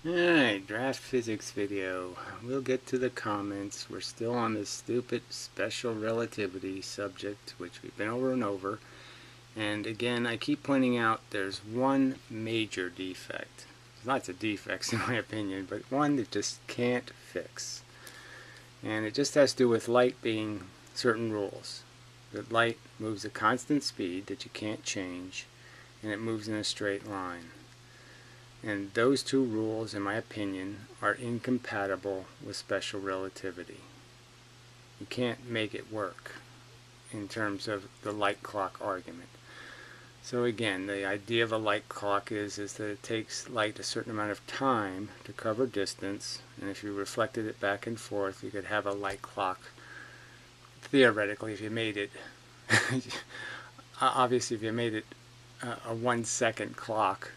Alright, draft physics video. We'll get to the comments. We're still on this stupid special relativity subject, which we've been over and over. And again, I keep pointing out there's one major defect. There's lots of defects in my opinion, but one that just can't fix. And it just has to do with light being certain rules. That light moves a constant speed that you can't change, and it moves in a straight line. And those two rules, in my opinion, are incompatible with special relativity. You can't make it work in terms of the light clock argument. So again, the idea of a light clock is that it takes light a certain amount of time to cover distance, and if you reflected it back and forth, you could have a light clock. Theoretically, if you made it, obviously if you made it a 1 second clock,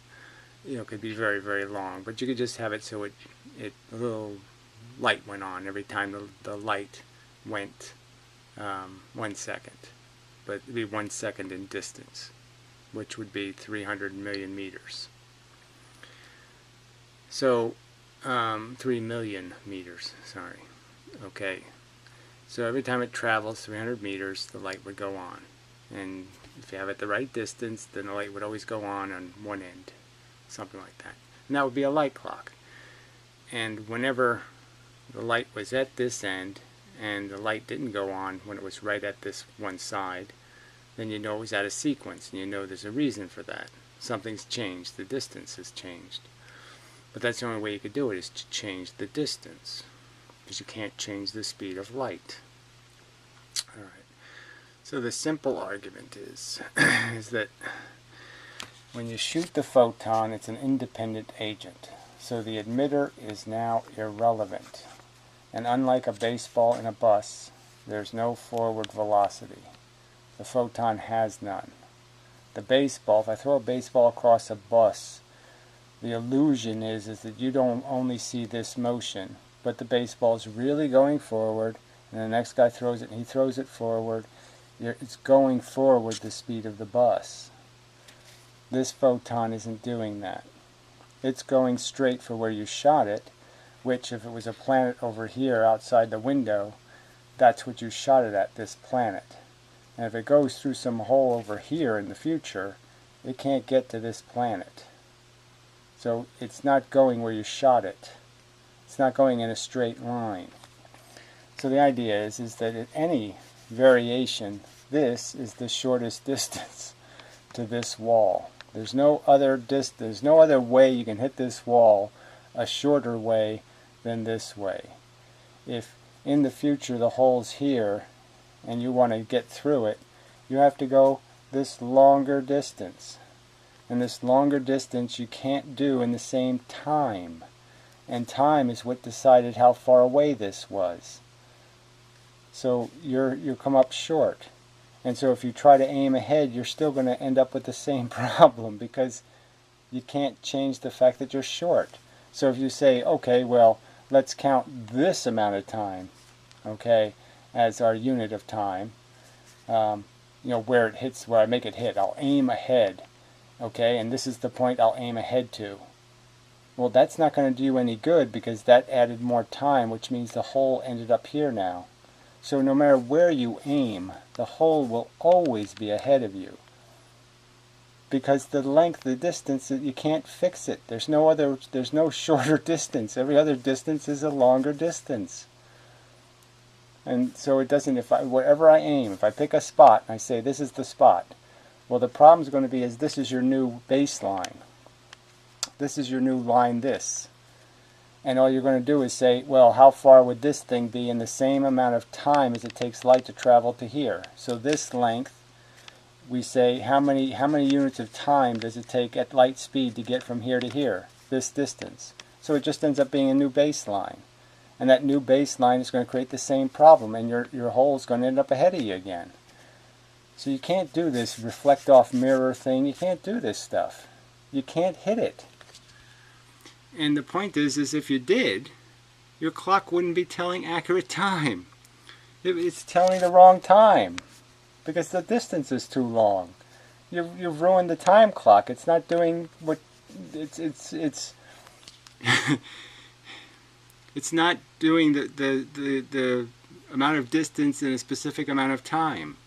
it could be very, very long, but you could just have it so a little light went on every time the light went 1 second, but it'd be 1 second in distance, which would be 300 million meters. So 3 million meters, sorry. Okay, so every time it travels 300 meters, the light would go on, and if you have it the right distance, then the light would always go on one end. Something like that. And that would be a light clock. And whenever the light was at this end and the light didn't go on when it was right at this one side, then you know it was out of sequence, and you know there's a reason for that. Something's changed, the distance has changed. But that's the only way you could do it, is to change the distance, because you can't change the speed of light. Alright, so the simple argument is that when you shoot the photon, it's an independent agent. So the emitter is now irrelevant. And unlike a baseball in a bus, there's no forward velocity. The photon has none. The baseball, if I throw a baseball across a bus, the illusion is that you don't only see this motion, but the baseball is really going forward, and the next guy throws it and he throws it forward. It's going forward the speed of the bus. This photon isn't doing that. It's going straight for where you shot it, which if it was a planet over here outside the window, that's what you shot it at, this planet. And if it goes through some hole over here in the future, it can't get to this planet. So it's not going where you shot it. It's not going in a straight line. So the idea is that at any variation, this is the shortest distance to this wall. There's no other way you can hit this wall a shorter way than this way. If in the future the hole's here and you want to get through it, you have to go this longer distance. And this longer distance you can't do in the same time. And time is what decided how far away this was. So you come up short. And so if you try to aim ahead, you're still going to end up with the same problem, because you can't change the fact that you're short. So if you say, okay, well, let's count this amount of time, okay, as our unit of time, where it hits, where I make it hit. I'll aim ahead, okay, and this is the point I'll aim ahead to. Well, that's not going to do you any good, because that added more time, which means the hole ended up here now. So no matter where you aim, the hole will always be ahead of you. Because the length, the distance, you can't fix it. There's no shorter distance. Every other distance is a longer distance. And so it doesn't, wherever I aim, if I pick a spot and I say this is the spot, well, the problem is going to be is this is your new baseline. This is your new line, this. And all you're going to do is say, well, how far would this thing be in the same amount of time as it takes light to travel to here? So this length, we say, how many units of time does it take at light speed to get from here to here? This distance. So it just ends up being a new baseline. And that new baseline is going to create the same problem, and your hole is going to end up ahead of you again. So you can't do this reflect off mirror thing. You can't do this stuff. You can't hit it. And the point is if you did, your clock wouldn't be telling accurate time. It's telling the wrong time, because the distance is too long. You've ruined the time clock. It's not doing what it's It's not doing the amount of distance in a specific amount of time.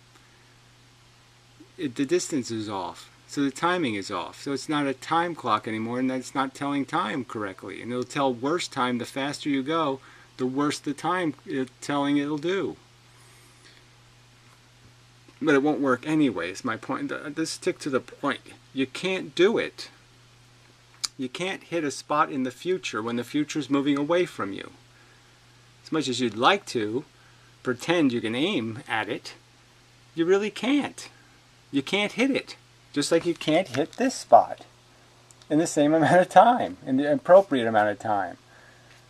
The distance is off, so the timing is off. So it's not a time clock anymore, and it's not telling time correctly. And it'll tell worse time. The faster you go, the worse the time it's telling it'll do. But it won't work anyway, is my point. Let's stick to the point. You can't do it. You can't hit a spot in the future when the future is moving away from you. As much as you'd like to pretend you can aim at it, you really can't. You can't hit it. Just like you can't hit this spot in the same amount of time, in the appropriate amount of time.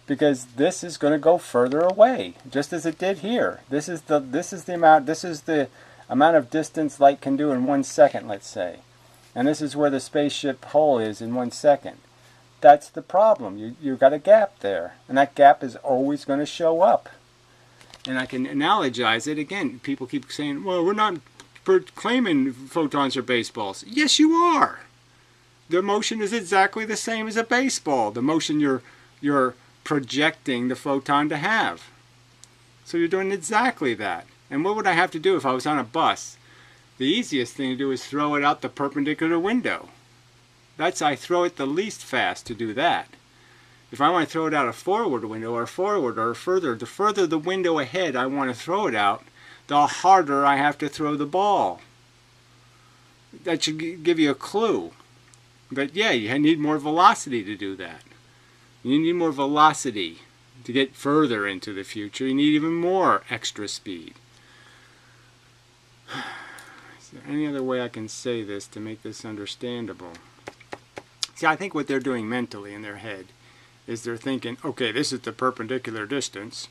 Because this is going to go further away, just as it did here. This is the amount of distance light can do in 1 second, let's say. And this is where the spaceship hole is in 1 second. That's the problem. You've got a gap there. And that gap is always going to show up. And I can analogize it again. People keep saying, well, we're not claiming photons are baseballs. Yes, you are. The motion is exactly the same as a baseball. The motion you're projecting the photon to have. So you're doing exactly that. And what would I have to do if I was on a bus? The easiest thing to do is throw it out the perpendicular window. I throw it the least fast to do that. If I want to throw it out a forward window or forward or further, the further the window ahead I want to throw it out, the harder I have to throw the ball. That should give you a clue. But yeah, you need more velocity to do that. You need more velocity to get further into the future. You need even more extra speed. Is there any other way I can say this to make this understandable? See, I think what they're doing mentally in their head is they're thinking, okay, this is the perpendicular distance,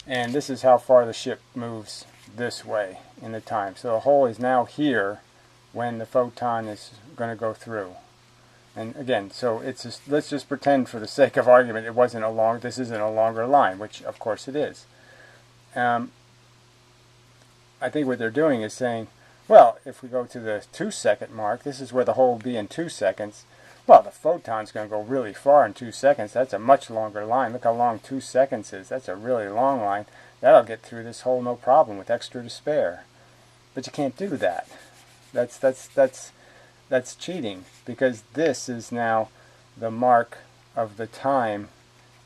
and this is how far the ship moves this way in the time. So the hole is now here when the photon is going to go through. And again, so it's just, let's just pretend for the sake of argument this isn't a longer line, which of course it is. I think what they're doing is saying, well, if we go to the 2-second mark, this is where the hole will be in 2 seconds. Well, the photon's going to go really far in 2 seconds. That's a much longer line. Look how long 2 seconds is. That's a really long line. That'll get through this hole no problem with extra to spare. But you can't do that. That's cheating, because this is now the mark of the time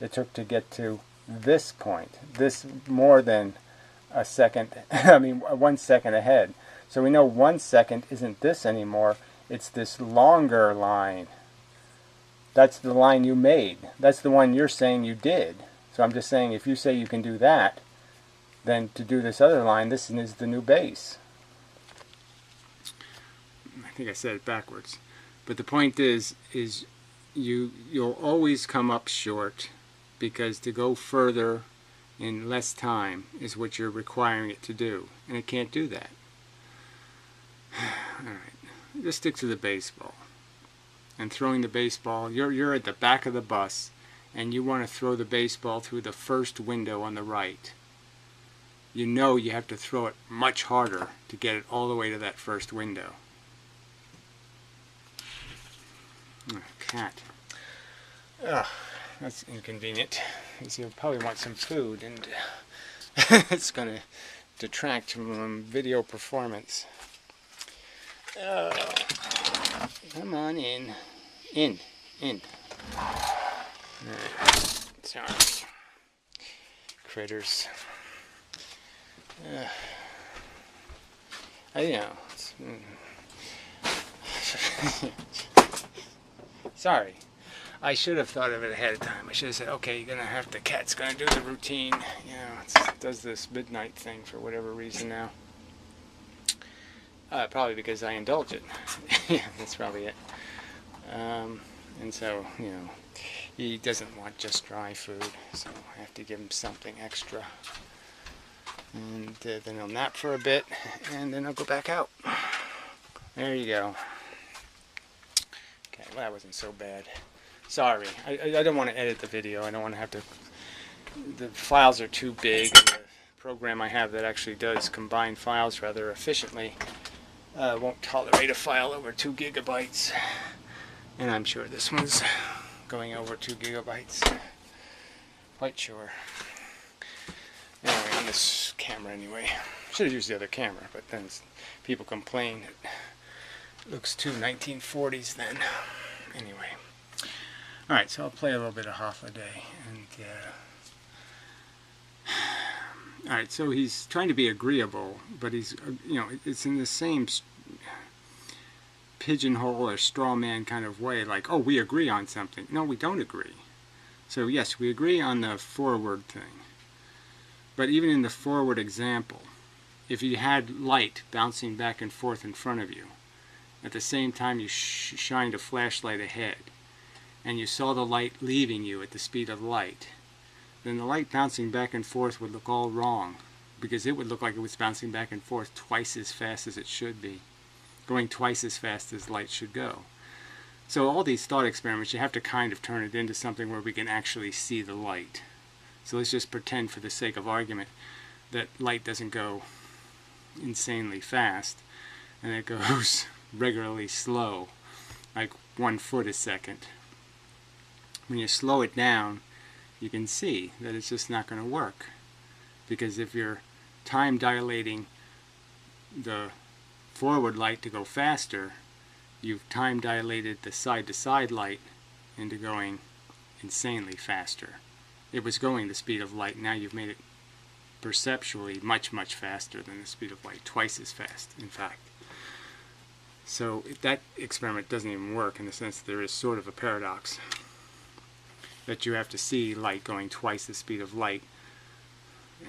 it took to get to this point. This more than a second, 1 second ahead. So we know 1 second isn't this anymore. It's this longer line. That's the line you made. That's the one you're saying you did. So I'm just saying, if you say you can do that, then to do this other line, this is the new base. I think I said it backwards. But the point is you'll always come up short, because to go further in less time is what you're requiring it to do. And it can't do that. Alright, just stick to the baseball. And throwing the baseball, you're at the back of the bus, and you want to throw the baseball through the first window on the right. You know you have to throw it much harder to get it all the way to that first window. Oh, cat. Ugh, that's inconvenient. Because you'll probably want some food, and it's going to detract from video performance. Come on in. In. Sorry. Critters. Sorry. I should have thought of it ahead of time. I should have said, okay, the cat's gonna do the routine. It does this midnight thing for whatever reason now. Probably because I indulge it. Yeah, that's probably it. And so, he doesn't want just dry food, so I have to give him something extra. And then he'll nap for a bit, and then he'll go back out. There you go. Okay, well, that wasn't so bad. Sorry, I don't want to edit the video. I don't want to have to... The files are too big, and the program I have that actually does combine files rather efficiently won't tolerate a file over 2 gigabytes. And I'm sure this one's going over 2 gigabytes. Quite sure. Anyway, on this camera anyway. Should have used the other camera, but then people complain it looks too 1940s then. Anyway. Alright, so I'll play a little bit of Hoffa Day. And, alright, so he's trying to be agreeable, but he's, you know, it's in the same pigeonhole or straw man kind of way, like, oh, we agree on something. No, we don't agree. So yes, we agree on the forward thing. But even in the forward example, if you had light bouncing back and forth in front of you, at the same time you shined a flashlight ahead, and you saw the light leaving you at the speed of light, then the light bouncing back and forth would look all wrong, because it would look like it was bouncing back and forth twice as fast as it should be, going twice as fast as light should go. So all these thought experiments, you have to kind of turn it into something where we can actually see the light. So let's just pretend, for the sake of argument, that light doesn't go insanely fast, and it goes regularly slow, like 1 foot a second. When you slow it down, you can see that it's just not going to work, because if you're time dilating the forward light to go faster, you've time dilated the side-to-side light into going insanely faster. It was going the speed of light, now you've made it perceptually much, much faster than the speed of light, twice as fast, in fact. So that experiment doesn't even work, in the sense that there is sort of a paradox that you have to see light going twice the speed of light,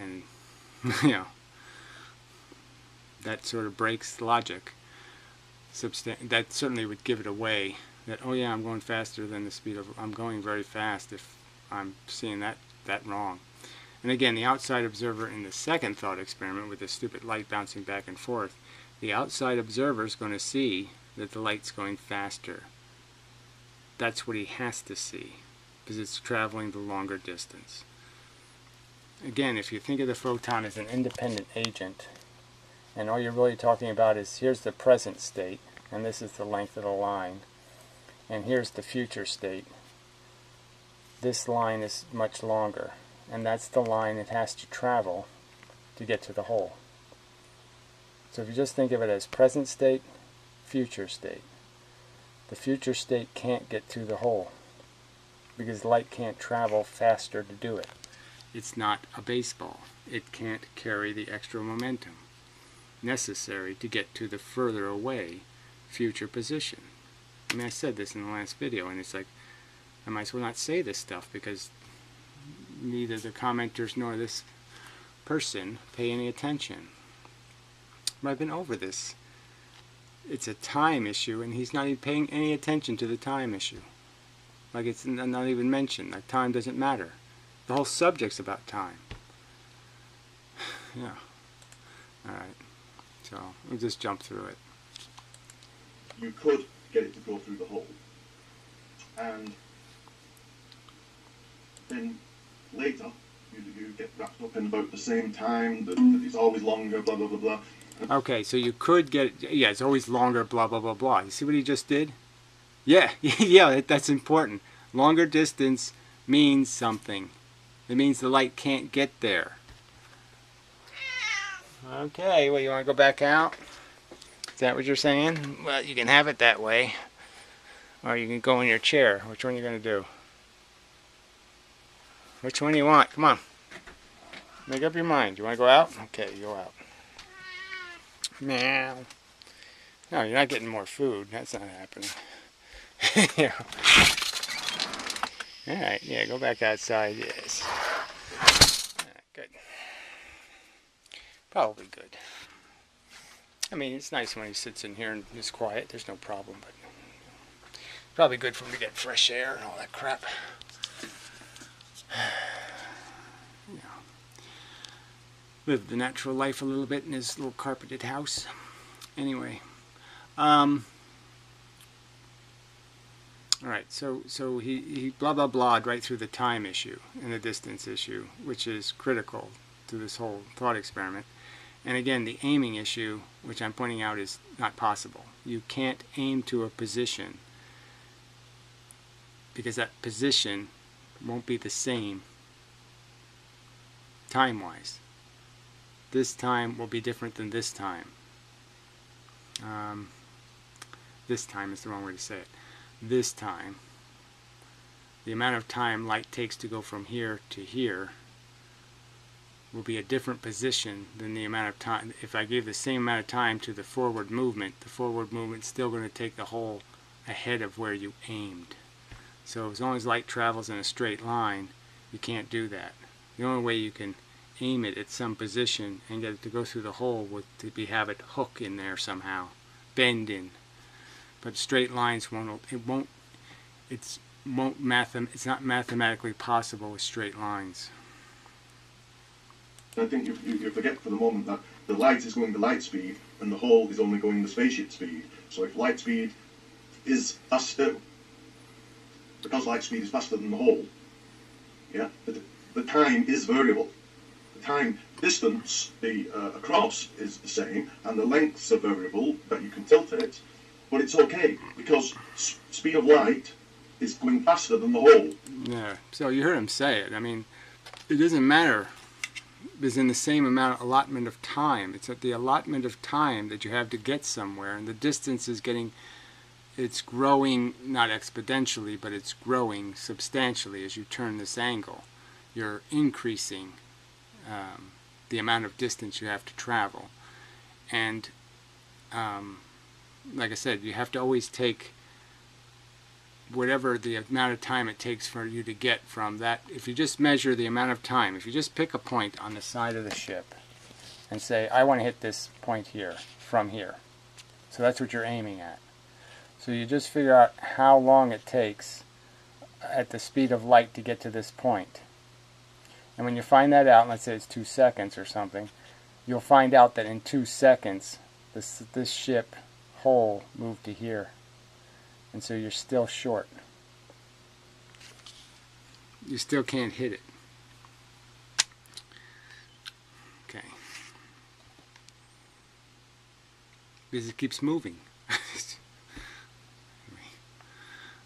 and you know, that sort of breaks logic. That certainly would give it away, that, oh yeah, I'm going faster than the speed of, I'm going very fast if I'm seeing that wrong. And again, the outside observer in the second thought experiment with the stupid light bouncing back and forth, the outside observer is going to see that the light's going faster. That's what he has to see, because it's traveling the longer distance. Again, if you think of the photon as an independent agent, and all you're really talking about is, here's the present state, and this is the length of the line, and here's the future state. This line is much longer, and that's the line it has to travel to get to the hole. So if you just think of it as present state, future state, the future state can't get to the hole, because light can't travel faster to do it. It's not a baseball. It can't carry the extra momentum necessary to get to the further away future position. I mean, I said this in the last video, and it's like, I might as well not say this stuff, because neither the commenters nor this person pay any attention. But I've been over this. It's a time issue, and he's not even paying any attention to the time issue. Like, it's not even mentioned. Like, time doesn't matter. The whole subject's about time. Yeah. Alright. So, we'll just jump through it. You could get it to go through the hole. And then later, you get wrapped up in about the same time, that it's always longer, blah, blah, blah, blah. Okay, so you could get it, yeah, it's always longer, blah, blah, blah, blah. You see what he just did? Yeah, yeah, that's important. Longer distance means something. It means the light can't get there. Okay, well, you want to go back out? Is that what you're saying? Well, you can have it that way. Or you can go in your chair. Which one are you going to do? Which one do you want? Come on. Make up your mind. You want to go out? Okay, you go out. Meow. No, you're not getting more food. That's not happening. Yeah. Alright, yeah, go back outside. Yes. Right, good. Probably good. I mean, it's nice when he sits in here and is quiet. There's no problem, but probably good for him to get fresh air and all that crap. You know, live the natural life a little bit in his little carpeted house. Anyway, alright, so he blah blah blah'd right through the time issue and the distance issue, which is critical to this whole thought experiment. And again, the aiming issue, which I'm pointing out, is not possible. You can't aim to a position because that position won't be the same time-wise. This time will be different than this time. This time is the wrong way to say it. This time, the amount of time light takes to go from here to here will be a different position than the amount of time. If I gave the same amount of time to the forward movement is still going to take the hole ahead of where you aimed. So as long as light travels in a straight line, you can't do that. The only way you can aim it at some position and get it to go through the hole would to have it hook in there somehow, bend in. But straight lines won't. It's not mathematically possible with straight lines. I think you forget for the moment that the light is going the light speed and the hole is only going the spaceship speed. So if light speed is faster, because light speed is faster than the hole, yeah, the time is variable. The time distance across is the same, and the lengths are variable, but you can tilt it. But it's okay because speed of light is going faster than the hole. Yeah. So you heard him say it. I mean, it doesn't matter. It's in the same amount of allotment of time. It's at the allotment of time that you have to get somewhere, and the distance is it's growing, not exponentially, but it's growing substantially as you turn this angle. You're increasing the amount of distance you have to travel. And like I said, you have to always take whatever the amount of time it takes for you to get from that. If you just measure the amount of time, if you just pick a point on the side of the ship and say, I want to hit this point here, from here. So that's what you're aiming at. So you just figure out how long it takes at the speed of light to get to this point. And when you find that out, let's say it's 2 seconds or something, you'll find out that in 2 seconds, this ship hole moved to here. And so you're still short. You still can't hit it. Okay. Because it keeps moving.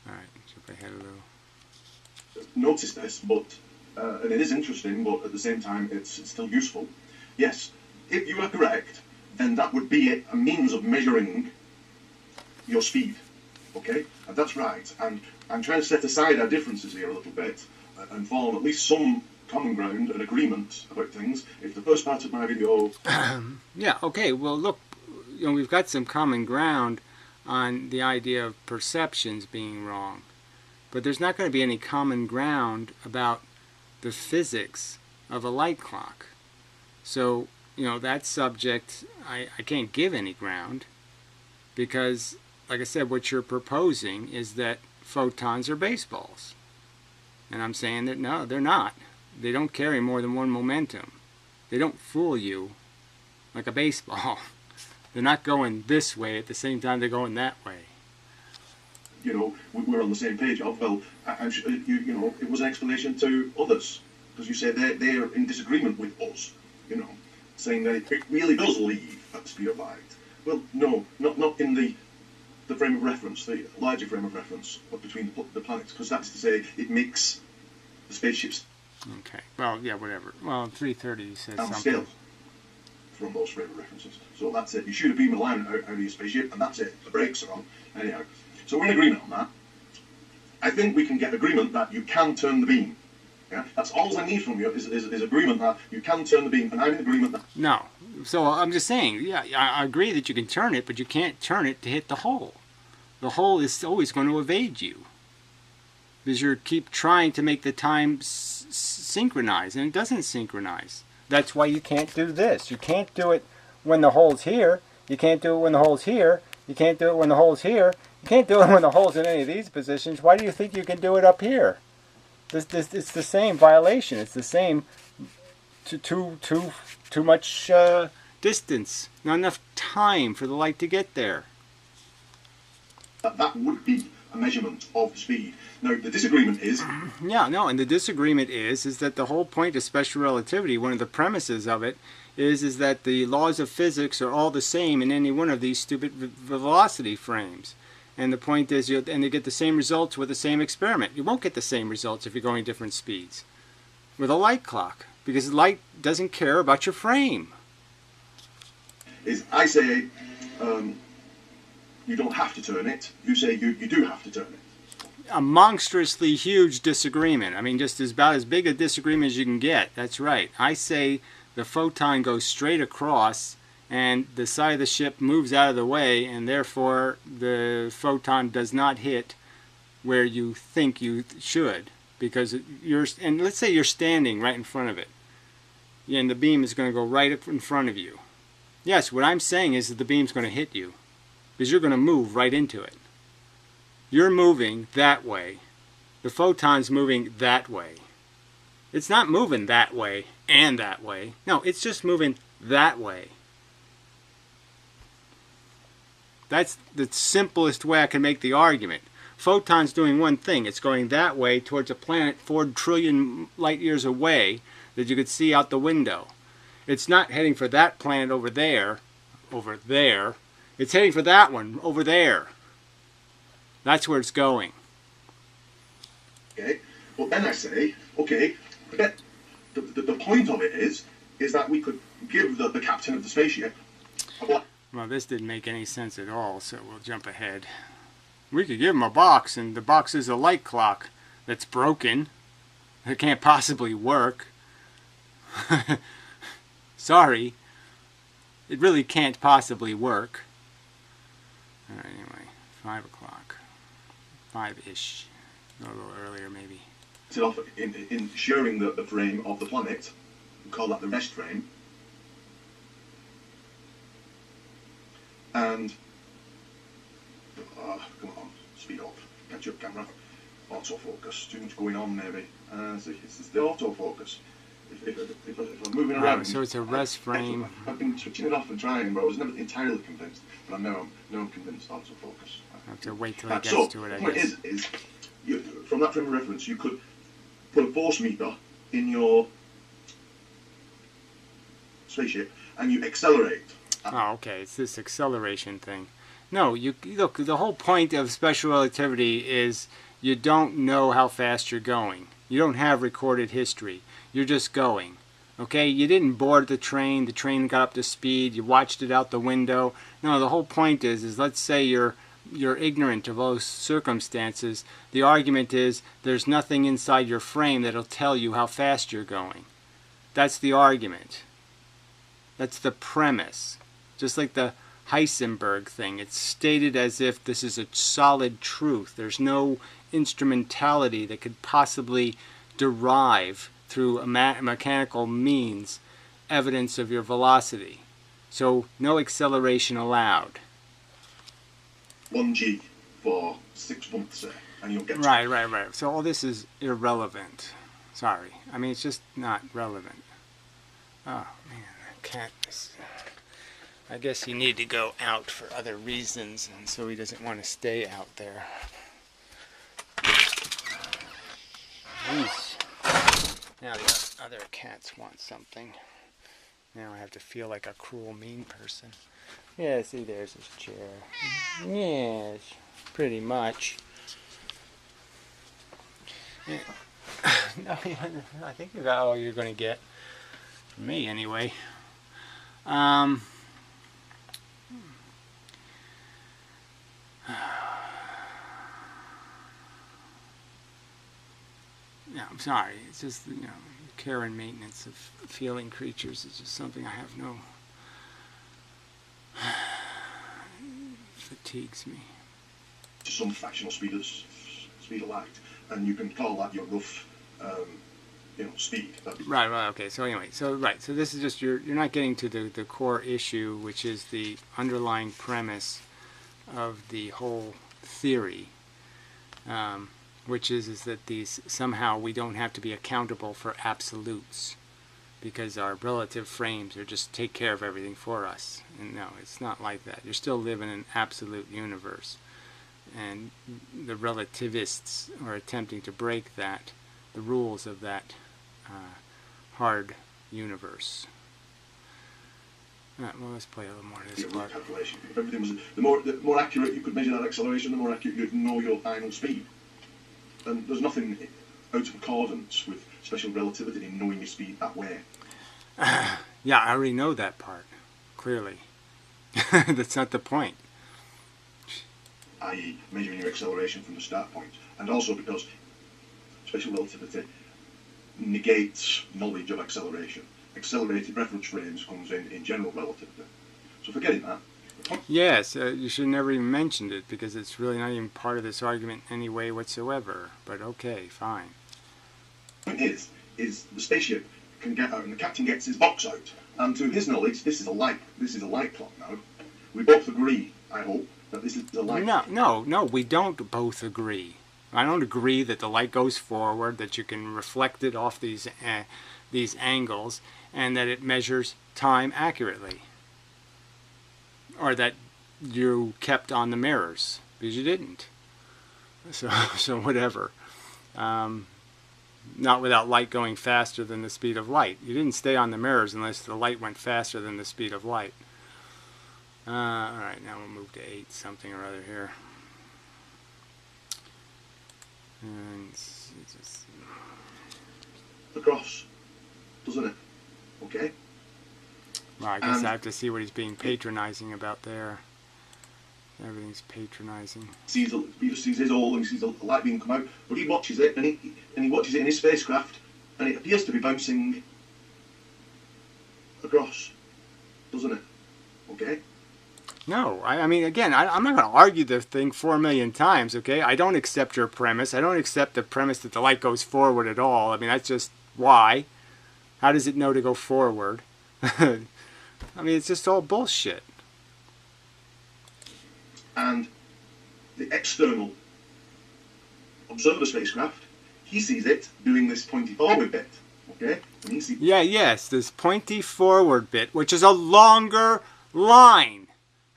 Alright, jump ahead a little. Notice this, but and it is interesting, but at the same time it's still useful. Yes, if you are correct, then that would be a means of measuring your speed. Okay, and that's right. And I'm trying to set aside our differences here a little bit and form at least some common ground and agreement about things. If the first part of my video... Yeah, okay, well look, we've got some common ground on the idea of perceptions being wrong. But there's not going to be any common ground about the physics of a light clock. So, that subject, I can't give any ground because, like I said, what you're proposing is that photons are baseballs. And I'm saying that no, they're not. They don't carry more than one momentum. They don't fool you like a baseball. They're not going this way at the same time they're going that way. We're on the same page of, well, it was an explanation to others. Because you said they're in disagreement with us, saying that it really does leave at the speed of light. Well, no, not in the frame of reference, the larger frame of reference between the planets, because that's to say it makes the spaceships... Okay, well, yeah, whatever. Well, 330 you said something. Scale from those frame of references. So that's it. You shoot a beam of light out of your spaceship, and that's it. The brakes are on. Anyhow, so we're in agreement on that. I think we can get agreement that you can turn the beam. Yeah? That's all I need from you is agreement that you can turn the beam, and I'm in agreement that... No. So I'm just saying, yeah, I agree that you can turn it, but you can't turn it to hit the hole. The hole is always going to evade you. Because you keep trying to make the time synchronize, and it doesn't synchronize. That's why you can't do this. You can't do it when the hole's here. You can't do it when the hole's here. You can't do it when the hole's here. You can't do it when the hole's in any of these positions. Why do you think you can do it up here? It's the same violation. It's the same too much distance. Not enough time for the light to get there. That would be a measurement of speed. Now, the disagreement is... Yeah, no, and the disagreement is that the whole point of special relativity, one of the premises of it, is that the laws of physics are all the same in any one of these stupid velocity frames. And the point is, you get the same results with the same experiment. You won't get the same results if you're going different speeds with a light clock, because light doesn't care about your frame. Is I say you don't have to turn it. You say you do have to turn it. A monstrously huge disagreement. I mean, just about as big a disagreement as you can get. That's right. I say the photon goes straight across and the side of the ship moves out of the way, and therefore the photon does not hit where you think you should, because and let's say you're standing right in front of it, and the beam is going to go right up in front of you. Yes, what I'm saying is that the beam's going to hit you, because you're going to move right into it. You're moving that way. The photon's moving that way. It's not moving that way and that way. No, it's just moving that way. That's the simplest way I can make the argument. Photon's doing one thing. It's going that way towards a planet 4 trillion light years away that you could see out the window. It's not heading for that planet over there. It's heading for that one over there. That's where it's going. Okay, but then I say, okay, but the point of it is that we could give the captain of the spaceship a black. Well, this didn't make any sense at all, so we'll jump ahead. We could give him a box, and the box is a light clock that's broken. It can't possibly work. Sorry. It really can't possibly work. Anyway, 5 o'clock. 5-ish. A little earlier, maybe. Off in sharing the frame of the planet. We call that the rest frame. And come on, speed up, catch up camera, autofocus, too much going on maybe. It's the autofocus. If I'm moving around. So it's a rest frame. I've been switching it off and trying, but I was never entirely convinced. But I'm convinced autofocus. I have to wait till it gets to it, I guess. So, the point is from that frame of reference, you could put a force meter in your spaceship and you accelerate. Oh, okay. It's this acceleration thing. No, look, the whole point of special relativity is you don't know how fast you're going. You don't have recorded history. You're just going. Okay? You didn't board the train got up to speed, you watched it out the window. No, the whole point is let's say you're ignorant of those circumstances. The argument is there's nothing inside your frame that'll tell you how fast you're going. That's the argument. That's the premise. Just like the Heisenberg thing. It's stated as if this is a solid truth. There's no instrumentality that could possibly derive through a mechanical means evidence of your velocity. So no acceleration allowed. 1G for 6 months, and you'll get Right. So all this is irrelevant. Sorry. I mean, it's just not relevant. Oh, man, I can't. I guess he needed to go out for other reasons, and so he doesn't want to stay out there. Jeez. Now the other cats want something. Now I have to feel like a cruel, mean person. Yeah, see, there's his chair. Yes, pretty much. Yeah. No, I think you got all you're going to get. From me, anyway. Yeah, I'm sorry. It's just, care and maintenance of feeling creatures is just something I have no... fatigues me. To some fractional speed of light, and you can call that your rough, speed. Right. Okay. So anyway, so this is just you're not getting to the core issue, which is the underlying premise of the whole theory, which is that these somehow we don't have to be accountable for absolutes, because our relative frames are just take care of everything for us. And no, it's not like that. You're still living in an absolute universe, and the relativists are attempting to break the rules of that hard universe. Alright, well, let's play a little more of Be this a rough part. calculation. If everything was the more accurate you could measure that acceleration, the more accurate you'd know your final speed. And there's nothing out of accordance with special relativity in knowing your speed that way. Yeah, I already know that part, clearly. That's not the point. I.e., measuring your acceleration from the start point, and also because special relativity negates knowledge of acceleration. Accelerated reference frames comes in general relativity. So forgetting that. Yes, you should never even mentioned it because it's really not even part of this argument in any way whatsoever. But okay, fine. The point is the spaceship can get out and the captain gets his box out, and to his knowledge, this is a light clock now. We both agree, I hope, that this is a light clock. No, we don't both agree. I don't agree that the light goes forward, that you can reflect it off these angles, and that it measures time accurately. Or that you kept on the mirrors, because you didn't. So whatever. Not without light going faster than the speed of light. You didn't stay on the mirrors unless the light went faster than the speed of light. Alright, now we'll move to 8 something or other here. And just... Across, doesn't it? Okay. Well, I guess I have to see what he's being patronizing about there. Everything's patronizing. He just sees his hole and he sees the light being come out, but he watches it and he watches it in his spacecraft, and it appears to be bouncing across, doesn't it? Okay. No, I mean, again, I'm not going to argue the thing 4 million times, okay? I don't accept your premise. I don't accept the premise that the light goes forward at all. I mean, that's just why. How does it know to go forward? I mean, it's just all bullshit. And the external observer spacecraft, he sees it doing this pointy forward bit, okay? And he sees Yes, this pointy forward bit, which is a longer line.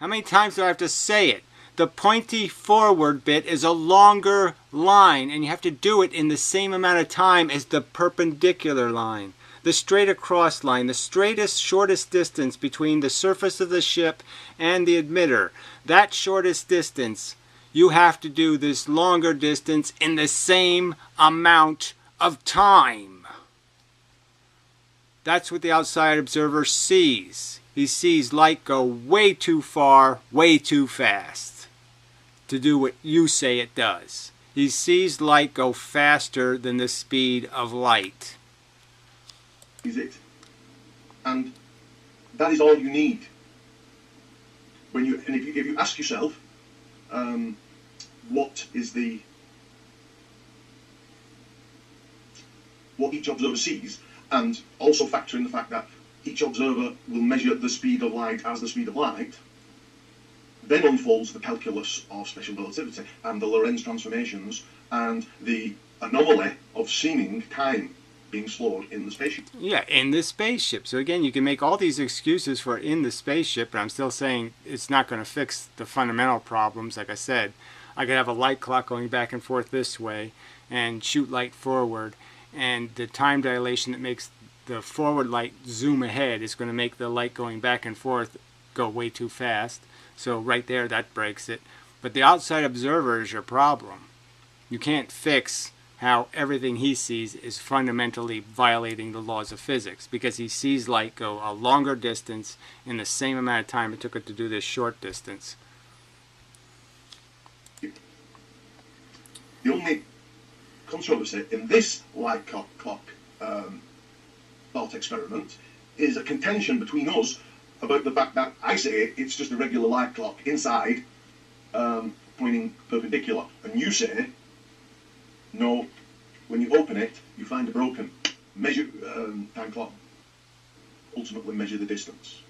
How many times do I have to say it? The pointy forward bit is a longer line, and you have to do it in the same amount of time as the perpendicular line. The straight across line, the straightest, shortest distance between the surface of the ship and the emitter. That shortest distance, you have to do this longer distance in the same amount of time. That's what the outside observer sees. He sees light go way too far, way too fast to do what you say it does. He sees light go faster than the speed of light. it, and that is all you need. If you ask yourself, what each observer sees, and also factor in the fact that each observer will measure the speed of light as the speed of light, then unfolds the calculus of special relativity and the Lorentz transformations and the anomaly of seeming time being slowed in the spaceship. Yeah, in the spaceship. So again, you can make all these excuses for in the spaceship, but I'm still saying it's not going to fix the fundamental problems. Like I said, I could have a light clock going back and forth this way and shoot light forward, and the time dilation that makes the forward light zoom ahead is going to make the light going back and forth go way too fast. So right there, that breaks it. But the outside observer is your problem. You can't fix how everything he sees is fundamentally violating the laws of physics, because he sees light go a longer distance in the same amount of time it took it to do this short distance. The only controversy in this light clock thought experiment is a contention between us about the fact that I say it's just a regular light clock inside, pointing perpendicular, and you say no, when you open it you find a broken time clock, ultimately measure the distance.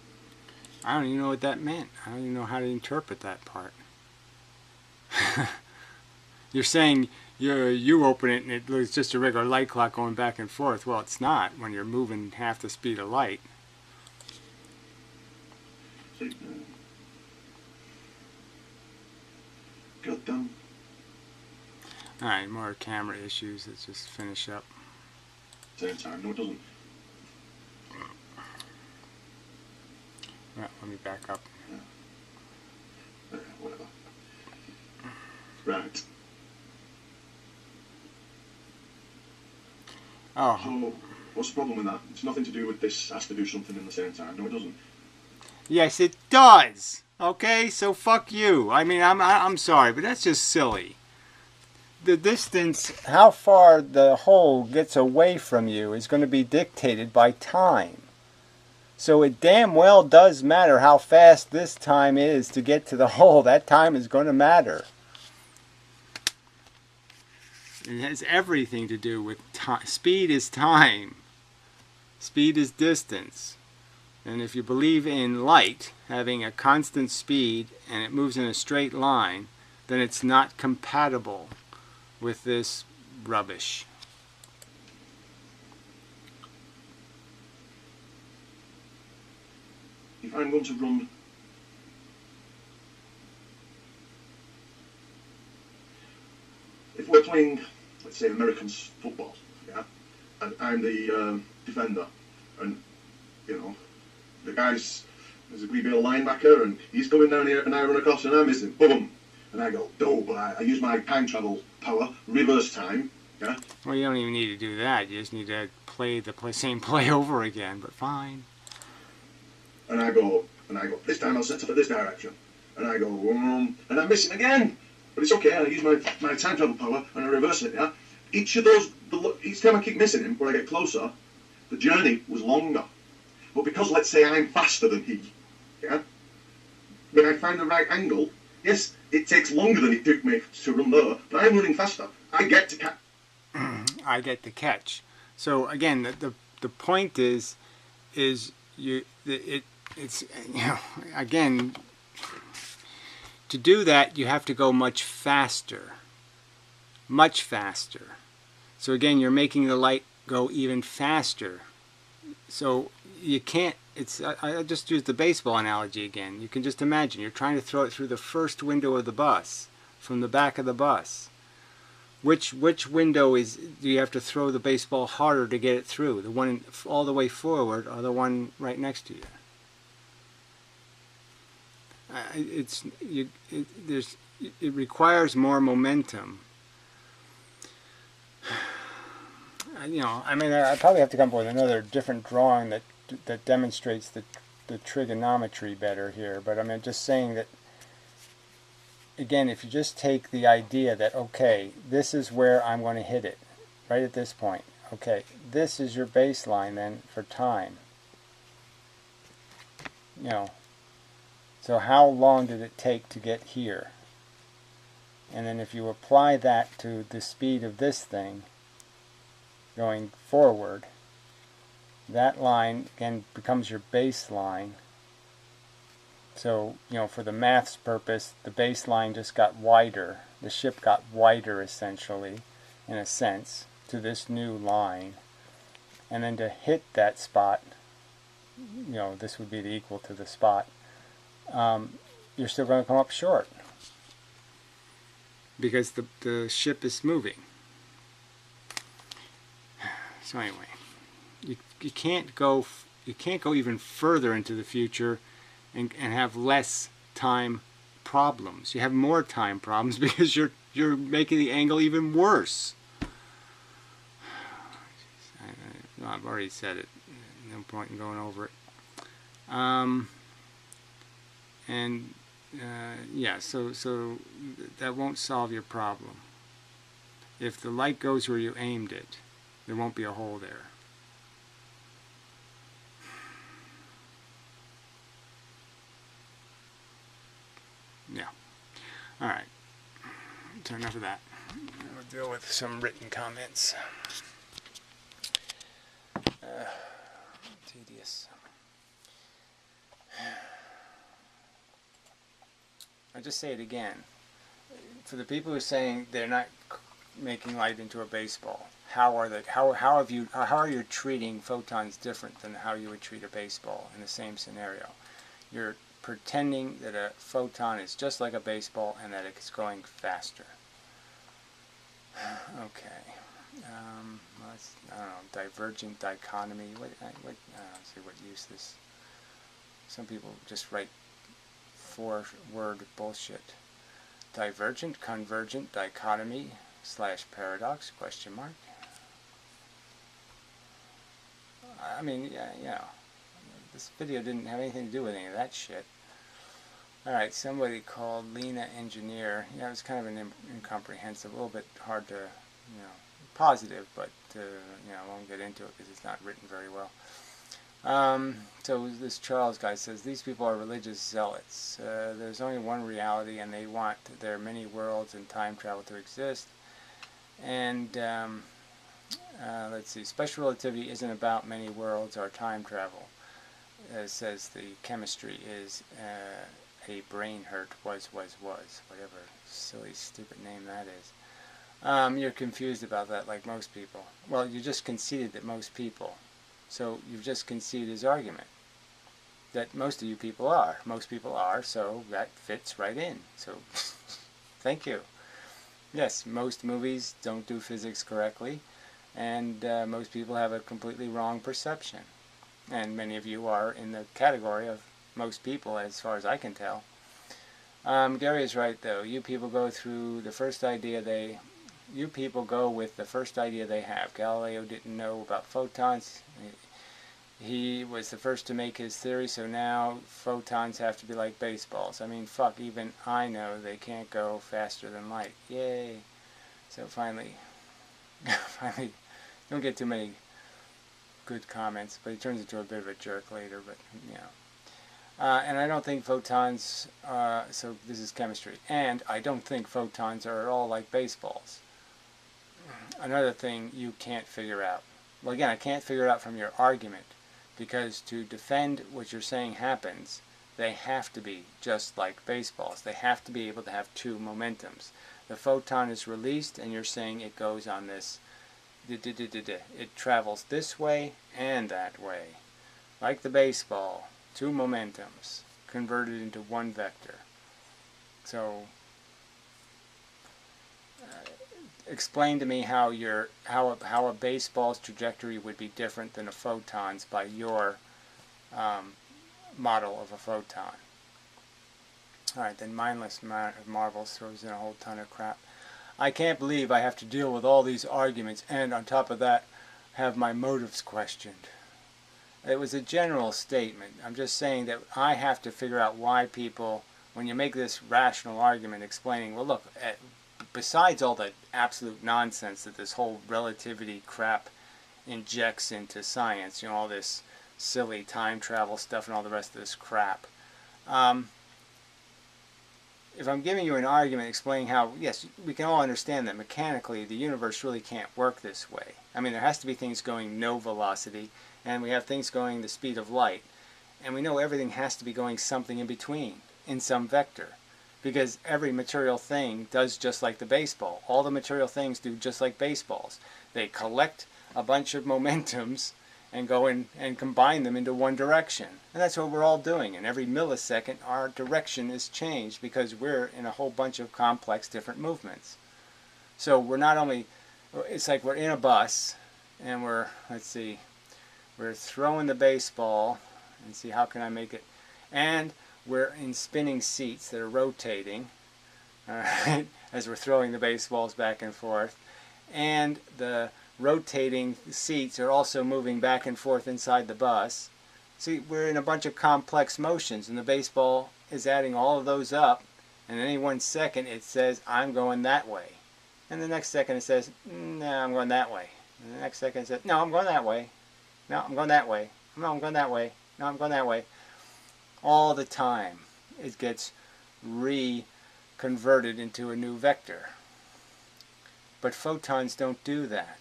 I don't even know what that meant. I don't even know how to interpret that part. You're saying you open it and it looks just a regular light clock going back and forth. Well, it's not when you're moving half the speed of light. Goddamn. Alright, more camera issues. Let's just finish up. Same time. No, it doesn't. Well, let me back up. Whatever. Right. Oh, So, what's the problem with that? It's nothing to do with this has to do something in the same time. No, it doesn't. yes, it does. Okay, so fuck you. I mean, I'm sorry, but that's just silly. The distance, how far the hole gets away from you, is going to be dictated by time. So it damn well does matter how fast this time is to get to the hole. That time is going to matter. It has everything to do with time. Speed is time. Speed is distance. And if you believe in light having a constant speed and it moves in a straight line, then it's not compatible with this rubbish. If I'm going to run if we're playing, let's say, American football, yeah, and I'm the defender, and you know, the guy's there's a wee bit of linebacker, and he's coming down here, and I run across, and I miss him, boom, and I go, no, but I use my time travel power, reverse time, yeah. Well, you don't even need to do that. You just need to play the same play over again, but fine. And I go, this time I'll set up at this direction, and I go, and I miss him again. But it's okay, I use my time travel power and I reverse it, yeah? Each time I keep missing him, where I get closer, the journey was longer. But because, let's say, I'm faster than he, yeah? When I find the right angle, yes, it takes longer than it took me to run there, but I'm running faster. I get to catch. I get to catch. So again, the point is it's again, to do that, you have to go much faster. Much faster. So again, you're making the light go even faster. So you can't, I just use the baseball analogy again. You can just imagine, you're trying to throw it through the first window of the bus, from the back of the bus. Which window do you have to throw the baseball harder to get it through? The one all the way forward or the one right next to you? It requires more momentum. I mean, I probably have to come up with another different drawing that demonstrates the trigonometry better here. But I mean, just saying that, again, if you just take the idea that, okay, this is where I'm going to hit it, right at this point. Okay, this is your baseline then for time. So how long did it take to get here? And then if you apply that to the speed of this thing going forward, that line again becomes your baseline. So, for the math's purpose, the baseline just got wider. The ship got wider, essentially, in a sense, to this new line. And then to hit that spot, this would be the equal to the spot, you're still going to come up short. Because the ship is moving. So anyway, you can't go even further into the future and have less time problems. You have more time problems because you're making the angle even worse. I've already said it. No point in going over it. Yeah, so that won't solve your problem. If the light goes where you aimed it, there won't be a hole there. Yeah. Alright. So enough of that. We'll deal with some written comments. Tedious. I'll just say it again. For the people who are saying they're not making light into a baseball, how are you treating photons different than how you would treat a baseball in the same scenario? You're pretending that a photon is just like a baseball and that it's going faster. Okay. I don't know, divergent dichotomy. I don't see what use this Some people just write 4-word bullshit. Divergent, convergent, dichotomy, / paradox, question mark. I mean, yeah, you know, this video didn't have anything to do with any of that shit. Alright, somebody called Lena Engineer. Yeah, it was kind of an incomprehensive, a little bit hard to, you know, positive, but, you know, I won't get into it because it's not written very well. So this Charles guy says, these people are religious zealots. There's only one reality, and they want their many worlds and time travel to exist. And, let's see, special relativity isn't about many worlds or time travel. Says the chemistry is a brain hurt, was, whatever silly, stupid name that is. You're confused about that like most people. Well, you just conceded that most people. So you've just conceded his argument. That most of you people are. Most people are, so that fits right in. So, thank you. Yes, most movies don't do physics correctly, and most people have a completely wrong perception. And many of you are in the category of most people, as far as I can tell. Gary is right, though. You people go through the first idea they... You people go with the first idea they have. Galileo didn't know about photons. He was the first to make his theory, so now photons have to be like baseballs. I mean, fuck, even I know they can't go faster than light. Yay. So finally, don't get too many good comments, but he turns into a bit of a jerk later, but, you know. And I don't think photons, so this is chemistry, and I don't think photons are at all like baseballs. Another thing you can't figure out. Well, again, I can't figure it out from your argument, because to defend what you're saying happens, they have to be just like baseballs. They have to be able to have two momentums. The photon is released, and you're saying it goes on this, it travels this way and that way. Like the baseball, two momentums converted into one vector. So, explain to me how a baseball's trajectory would be different than a photon's by your model of a photon. Alright, then Mindless Marvels throws in a whole ton of crap. I can't believe I have to deal with all these arguments and on top of that have my motives questioned. It was a general statement. I'm just saying that I have to figure out why people, when you make this rational argument explaining, well look, besides all the absolute nonsense that this whole relativity crap injects into science, you know, all this silly time travel stuff and all the rest of this crap. If I'm giving you an argument explaining how, yes, we can all understand that mechanically the universe really can't work this way. I mean, there has to be things going no velocity, and we have things going the speed of light. And we know everything has to be going something in between, in some vector. Because every material thing does just like the baseball. All the material things do just like baseballs. They collect a bunch of momentums and go in and combine them into one direction. And that's what we're all doing. And every millisecond our direction is changed because we're in a whole bunch of complex different movements. So we're not only, it's like we're in a bus and we're, let's see, we're throwing the baseball and see how can I make it, and we're in spinning seats that are rotating, all right, as we're throwing the baseballs back and forth, and the rotating seats are also moving back and forth inside the bus. See, we're in a bunch of complex motions, and the baseball is adding all of those up, and any 1 second it says, I'm going that way. And the next second it says, no, I'm going that way. And the next second it says, no, I'm going that way. No, I'm going that way. No, I'm going that way. No, I'm going that way. All the time it gets reconverted into a new vector. But photons don't do that.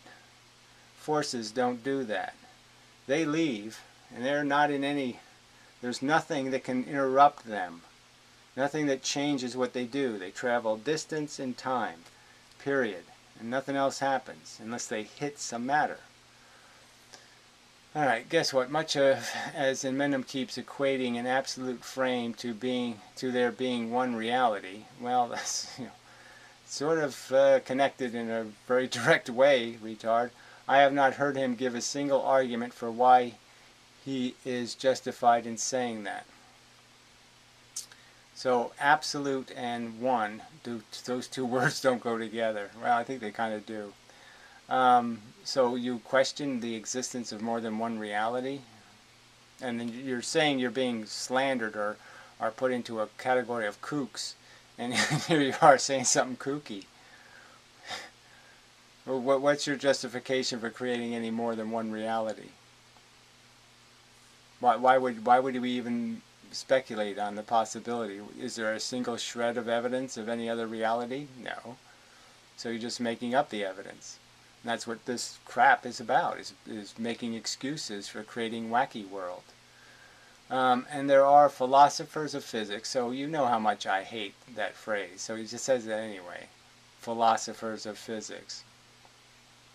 Forces don't do that. They leave, and they're not in any, there's nothing that can interrupt them. Nothing that changes what they do. They travel distance and time, period. And nothing else happens unless they hit some matter. Alright, guess what? Much of, as Inmendham keeps equating an absolute frame to there being one reality, well, that's, you know, sort of connected in a very direct way, retard. I have not heard him give a single argument for why he is justified in saying that. So absolute and one, those two words don't go together. Well, I think they kind of do. So you question the existence of more than one reality, and then you're saying you're being slandered or put into a category of kooks, and here you are saying something kooky. What's your justification for creating any more than one reality? Why would we even speculate on the possibility? Is there a single shred of evidence of any other reality? No. So you're just making up the evidence. And that's what this crap is about, is making excuses for creating wacky world. And there are philosophers of physics, so you know how much I hate that phrase. So he just says that anyway. Philosophers of physics.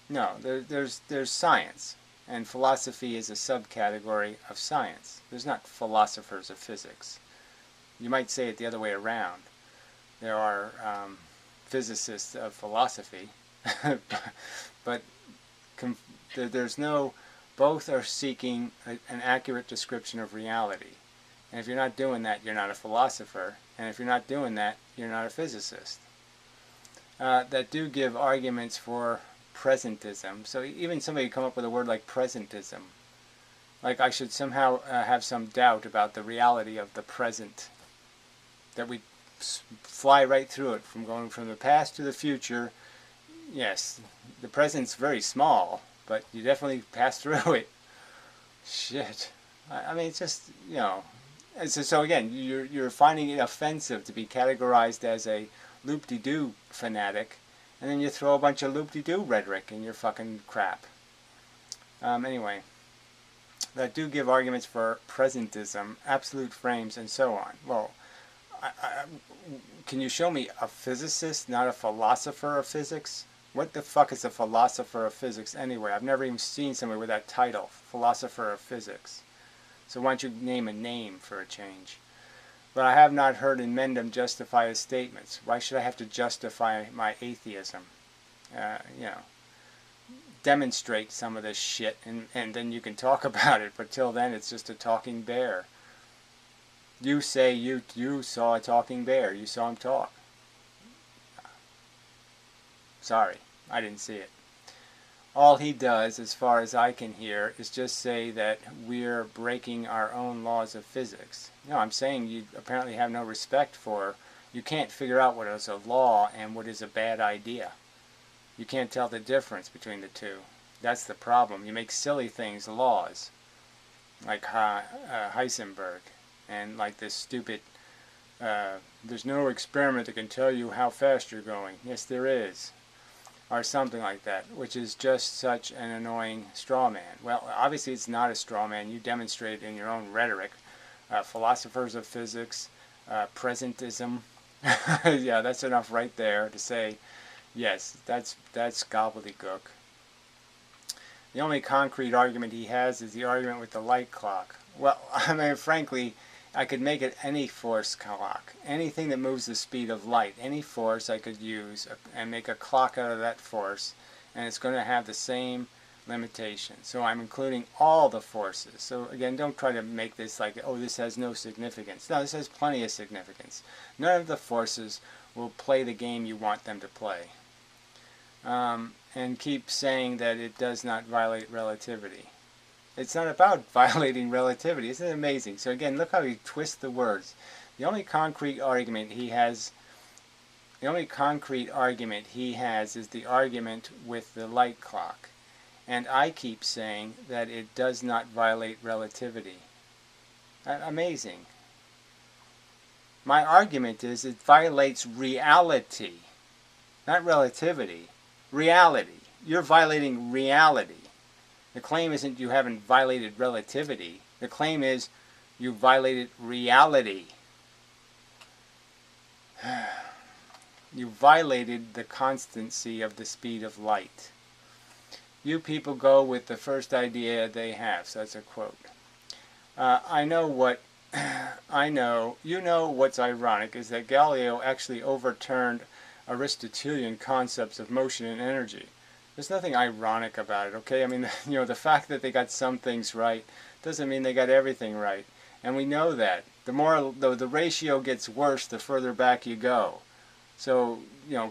No, there's science, and philosophy is a subcategory of science. There's not philosophers of physics. You might say it the other way around. There are physicists of philosophy, but there's no. Both are seeking an accurate description of reality. And if you're not doing that, you're not a philosopher. And if you're not doing that, you're not a physicist. That do give arguments for presentism. So even somebody come up with a word like presentism. Like I should somehow have some doubt about the reality of the present. That we fly right through it, from going from the past to the future. Yes, the present's very small, but you definitely pass through it. Shit. I mean, it's just, you know. So again, you're finding it offensive to be categorized as a loop-de-doo fanatic, and then you throw a bunch of loop-de-doo rhetoric in your fucking crap. Anyway, that do give arguments for presentism, absolute frames, and so on. Well, can you show me a physicist, not a philosopher of physics? What the fuck is a philosopher of physics anyway? I've never even seen somebody with that title, philosopher of physics. So why don't you name a name for a change? But I have not heard Mendham justify his statements. Why should I have to justify my atheism? You know, demonstrate some of this shit, and then you can talk about it. But till then, it's just a talking bear. You say you saw a talking bear. You saw him talk. Sorry, I didn't see it. All he does, as far as I can hear, is just say that we're breaking our own laws of physics. No, I'm saying you apparently have no respect for, you can't figure out what is a law and what is a bad idea. You can't tell the difference between the two. That's the problem. You make silly things laws, like Heisenberg, and like this stupid, there's no experiment that can tell you how fast you're going. Yes, there is. Or something like that, which is just such an annoying straw man. Well, obviously it's not a straw man. You demonstrate it in your own rhetoric. Philosophers of physics, presentism. Yeah, that's enough right there to say, yes, that's gobbledygook. The only concrete argument he has is the argument with the light clock. Well, I mean, frankly, I could make it any force clock. Anything that moves the speed of light, any force I could use and make a clock out of that force, and it's going to have the same limitation. So I'm including all the forces. So again, don't try to make this like, oh, this has no significance. No, this has plenty of significance. None of the forces will play the game you want them to play. And keep saying that it does not violate relativity. It's not about violating relativity. Isn't it amazing? So again, look how he twists the words. The only concrete argument he has is the argument with the light clock. And I keep saying that it does not violate relativity. Amazing. My argument is it violates reality, not relativity. Reality. You're violating reality. The claim isn't you haven't violated relativity. The claim is you violated reality. You violated the constancy of the speed of light. You people go with the first idea they have. So that's a quote. I know what's ironic is that Galileo actually overturned Aristotelian concepts of motion and energy. There's nothing ironic about it, okay? I mean, you know, the fact that they got some things right doesn't mean they got everything right. And we know that. The more the ratio gets worse, the further back you go. So,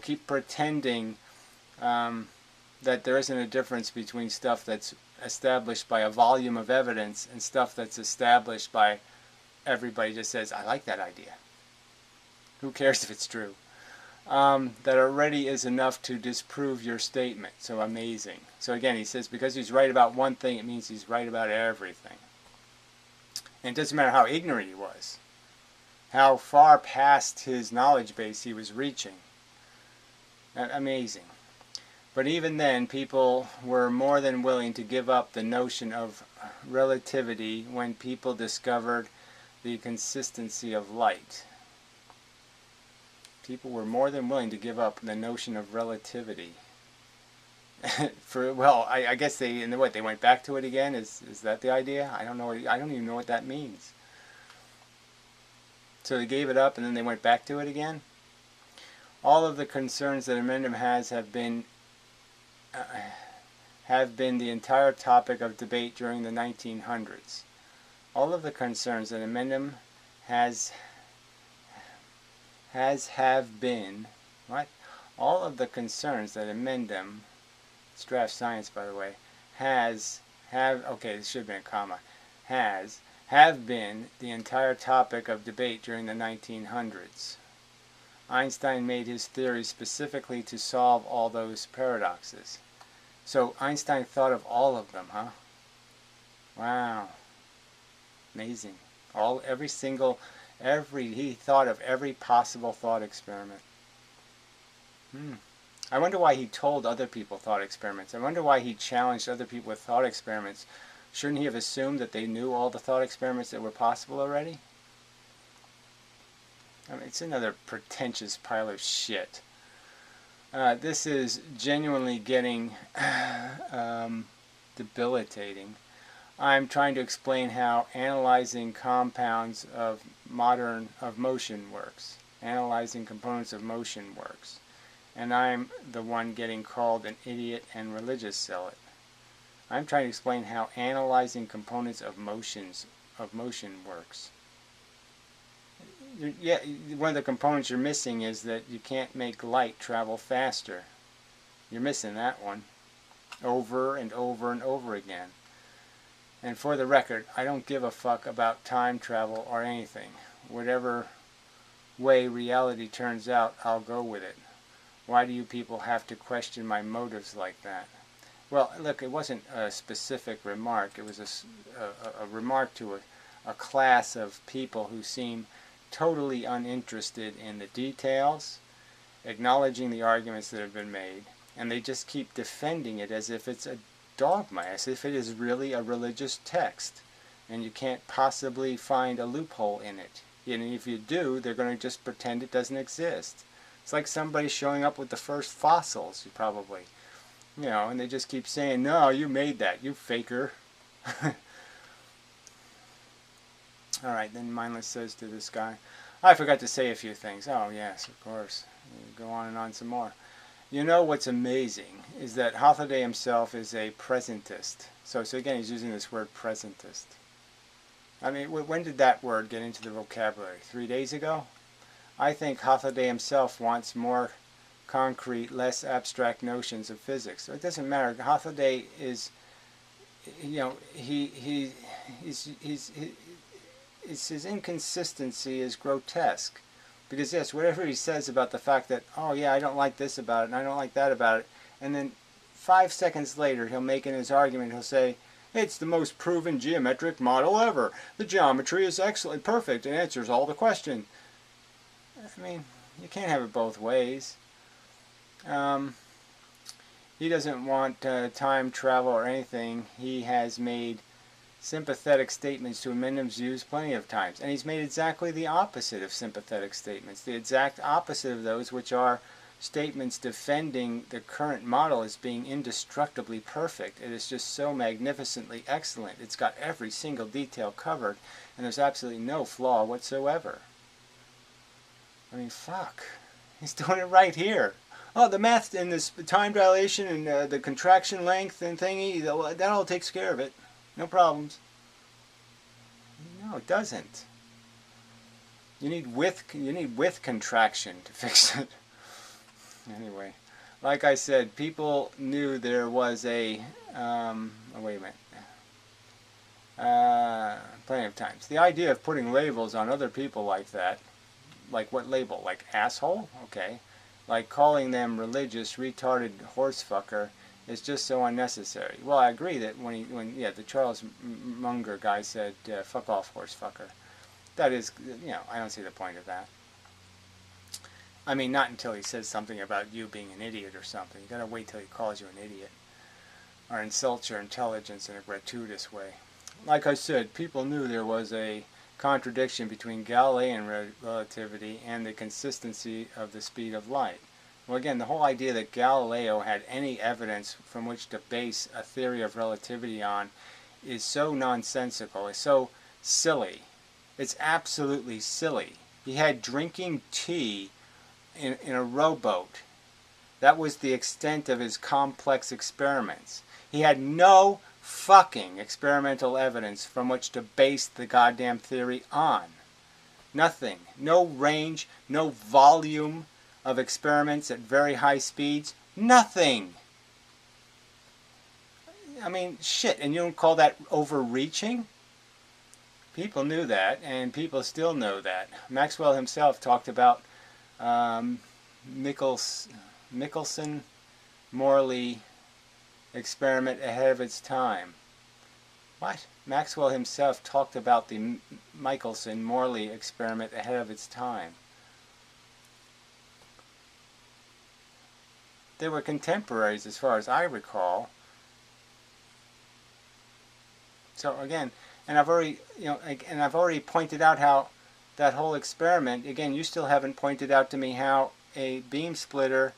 keep pretending that there isn't a difference between stuff that's established by a volume of evidence and stuff that's established by everybody just says, I like that idea. Who cares if it's true? That already is enough to disprove your statement. So amazing. So again, he says because he's right about one thing, it means he's right about everything. And it doesn't matter how ignorant he was, how far past his knowledge base he was reaching. Amazing. But even then, people were more than willing to give up the notion of relativity when people discovered the consistency of light. People were more than willing to give up the notion of relativity. I guess they went back to it again? Is that the idea? I don't know. I don't even know what that means. So they gave it up and then they went back to it again? All of the concerns that Emendem has have been the entire topic of debate during the 1900s. All of the concerns that Emendem have been, what? All of the concerns that Emendem, it's draft science by the way, okay, this should have been a comma, have been the entire topic of debate during the 1900s. Einstein made his theory specifically to solve all those paradoxes. So Einstein thought of all of them, huh? Wow. Amazing. He thought of every possible thought experiment. I wonder why he told other people thought experiments. I wonder why he challenged other people with thought experiments. Shouldn't he have assumed that they knew all the thought experiments that were possible already? I mean, it's another pretentious pile of shit. This is genuinely getting debilitating. I'm trying to explain how analyzing compounds of motion works. Analyzing components of motion works. And I'm the one getting called an idiot and religious zealot. I'm trying to explain how analyzing components of motion works. Yeah, one of the components you're missing is that you can't make light travel faster. You're missing that one. Over and over and over again. And for the record, I don't give a fuck about time travel or anything. Whatever way reality turns out, I'll go with it. Why do you people have to question my motives like that? Well, look, it wasn't a specific remark. It was a remark to a class of people who seem totally uninterested in the details, acknowledging the arguments that have been made, and they just keep defending it as if it's a dogma, as if it is really a religious text, and you can't possibly find a loophole in it. And if you do, they're going to just pretend it doesn't exist. It's like somebody showing up with the first fossils, probably. And they just keep saying, no, you made that, you faker. Alright, then Mindless says to this guy, I forgot to say a few things. Oh, yes, of course. Go on and on some more. You know what's amazing is that Hathaway himself is a presentist. So again, he's using this word presentist. I mean, when did that word get into the vocabulary? 3 days ago? I think Hathaway himself wants more concrete, less abstract notions of physics. So it doesn't matter. Hathaway is, his inconsistency is grotesque. Because yes, whatever he says about the fact that, oh yeah, I don't like this about it, and I don't like that about it, and then 5 seconds later he'll make in his argument, he'll say, it's the most proven geometric model ever. The geometry is excellent, perfect, and answers all the questions. I mean, you can't have it both ways. He doesn't want time travel or anything. He has made sympathetic statements to Emendem's views plenty of times. And he's made exactly the opposite of sympathetic statements. The exact opposite of those, which are statements defending the current model as being indestructibly perfect. It is just so magnificently excellent. It's got every single detail covered, and there's absolutely no flaw whatsoever. I mean, fuck. He's doing it right here. Oh, the math and this time dilation and the contraction length and thingy, that all takes care of it. No problems. No No, it doesn't. You need width contraction to fix it. Anyway, like I said, people knew there was a oh, wait a minute. Plenty of times. The idea of putting labels on other people like that, like what label? Like asshole? Okay. Like calling them religious, retarded horsefucker is just so unnecessary. Well, I agree that when the Charles Munger guy said, fuck off, horsefucker. That is, I don't see the point of that. I mean, not until he says something about you being an idiot or something. You gotta wait till he calls you an idiot. Or insults your intelligence in a gratuitous way. Like I said, people knew there was a contradiction between Galilean relativity and the consistency of the speed of light. Well, again, the whole idea that Galileo had any evidence from which to base a theory of relativity on is so nonsensical, is so silly. It's absolutely silly. He had drinking tea in a rowboat. That was the extent of his complex experiments. He had no fucking experimental evidence from which to base the goddamn theory on. Nothing. No range, no volume of experiments at very high speeds. Nothing. I mean, shit, and you don't call that overreaching? People knew that, and people still know that. Maxwell himself talked about Michelson-Morley experiment ahead of its time. What? Maxwell himself talked about the Michelson-Morley experiment ahead of its time. They were contemporaries as far as I recall. So again, and I've already pointed out how that whole experiment, again, you still haven't pointed out to me how a beam splitter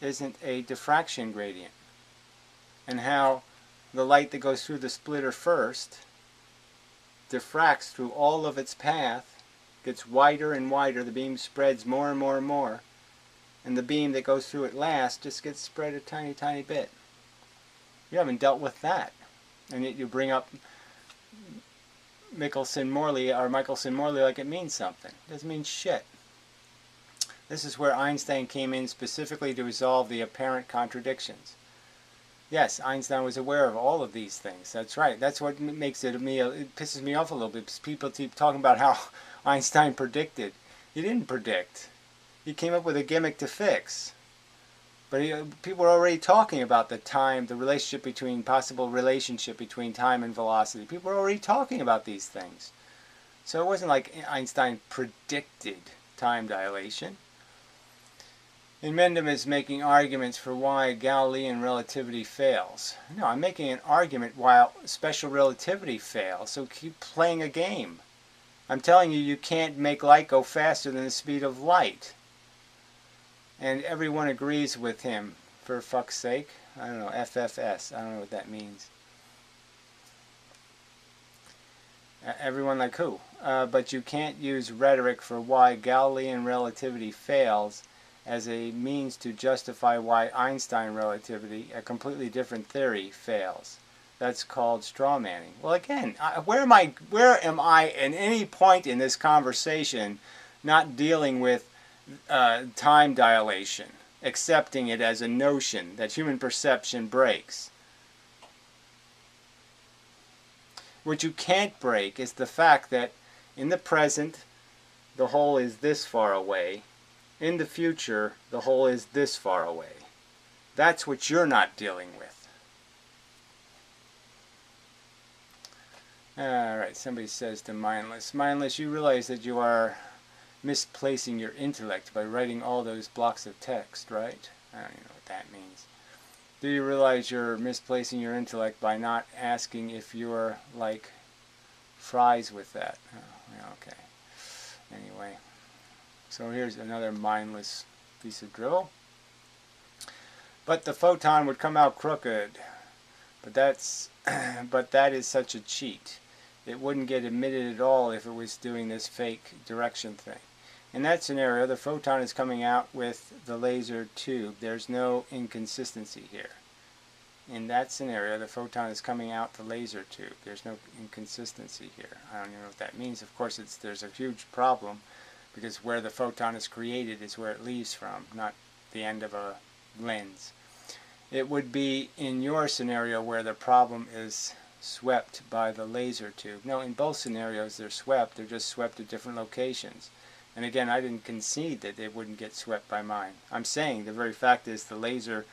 isn't a diffraction gradient. And how the light that goes through the splitter first diffracts through all of its path, gets wider and wider, the beam spreads more and more and more, and the beam that goes through it last just gets spread a tiny, tiny bit. You haven't dealt with that. And yet you bring up Michelson-Morley like it means something. It doesn't mean shit. This is where Einstein came in specifically to resolve the apparent contradictions. Yes, Einstein was aware of all of these things. That's right. That's what makes it pisses me off a little bit, because people keep talking about how Einstein predicted. He didn't predict. He came up with a gimmick to fix. But people were already talking about the possible relationship between time and velocity. People were already talking about these things. So it wasn't like Einstein predicted time dilation. And Mendham is making arguments for why Galilean relativity fails. No, I'm making an argument while special relativity fails, so keep playing a game. I'm telling you, you can't make light go faster than the speed of light. And everyone agrees with him, for fuck's sake. I don't know, FFS, I don't know what that means. Everyone like who? But you can't use rhetoric for why Galilean relativity fails as a means to justify why Einstein relativity, a completely different theory, fails. That's called straw manning. Well, again, where am I at any point in this conversation not dealing with time dilation, accepting it as a notion that human perception breaks? What you can't break is the fact that in the present, the whole is this far away. In the future, the whole is this far away. That's what you're not dealing with. Alright, somebody says to Mindless, Mindless, you realize that you are misplacing your intellect by writing all those blocks of text, right? I don't even know what that means. Do you realize you're misplacing your intellect by not asking if you're like fries with that? Oh, yeah, okay. Anyway. So here's another mindless piece of drivel. But the photon would come out crooked. But that is such a cheat. It wouldn't get emitted at all if it was doing this fake direction thing. In that scenario, the photon is coming out with the laser tube. There's no inconsistency here. in that scenario, the photon is coming out the laser tube. There's no inconsistency here. I don't even know what that means. Of course, there's a huge problem, because where the photon is created is where it leaves from, not the end of a lens. It would be in your scenario where the problem is swept by the laser tube. No, in both scenarios they're swept. They're just swept at different locations. And again, I didn't concede that they wouldn't get swept by mine. I'm saying the very fact is the laser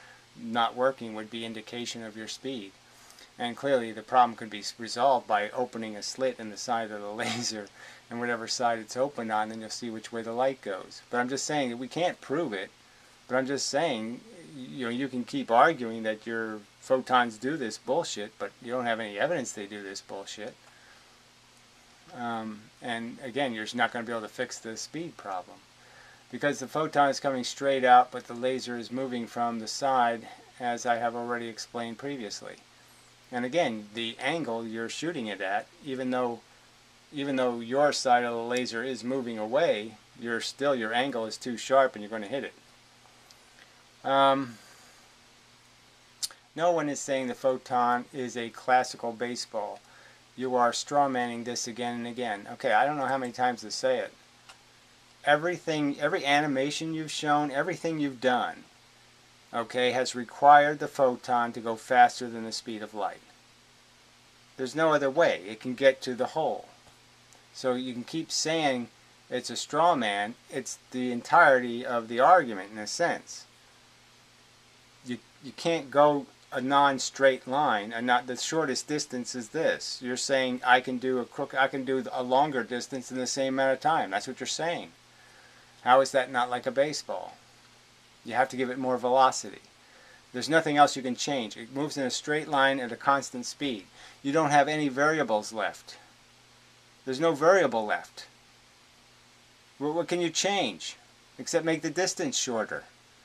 not working would be indication of your speed. And clearly the problem could be resolved by opening a slit in the side of the laser, and whatever side it's open on, then you'll see which way the light goes. But I'm just saying that we can't prove it, but I'm just saying, you know, you can keep arguing that your photons do this bullshit, but you don't have any evidence they do this bullshit. And again, you're not going to be able to fix the speed problem, because the photon is coming straight out, but the laser is moving from the side, as I have already explained previously. And again, the angle you're shooting it at, even though your side of the laser is moving away, your angle is too sharp and you're going to hit it. No one is saying the photon is a classical baseball. You are strawmanning this again and again. Okay, I don't know how many times to say it. Every animation you've shown, everything you've done, okay, has required the photon to go faster than the speed of light. There's no other way. It can get to the hole. So you can keep saying it's a straw man. It's the entirety of the argument in a sense. You can't go a non-straight line, and not the shortest distance is this. You're saying I can do a longer distance in the same amount of time. That's what you're saying. How is that not like a baseball? You have to give it more velocity. There's nothing else you can change. It moves in a straight line at a constant speed. You don't have any variables left. There's no variable left. What can you change? Except make the distance shorter.